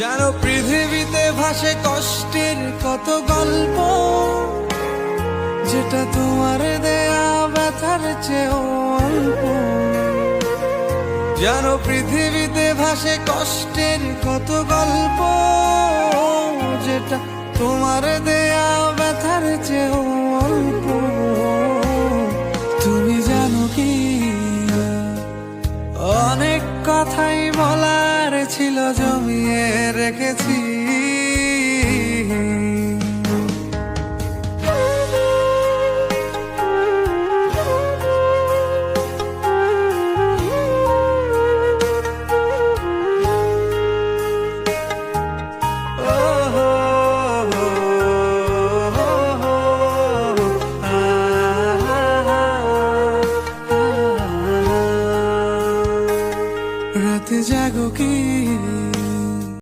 জানো পৃথিবীতে ভাসে কষ্টের কত গল্প, যেটা তোমার দেয়া ব্যথার চেয়েও অল্প। জানো পৃথিবীতে ভাসে কষ্টের কত গল্প, যেটা তোমার দেয়া ব্যথার চেয়েও অল্প। তুমি জানো কি অনেক কথাই বলার ছিল, জমিয়ে রেখেছি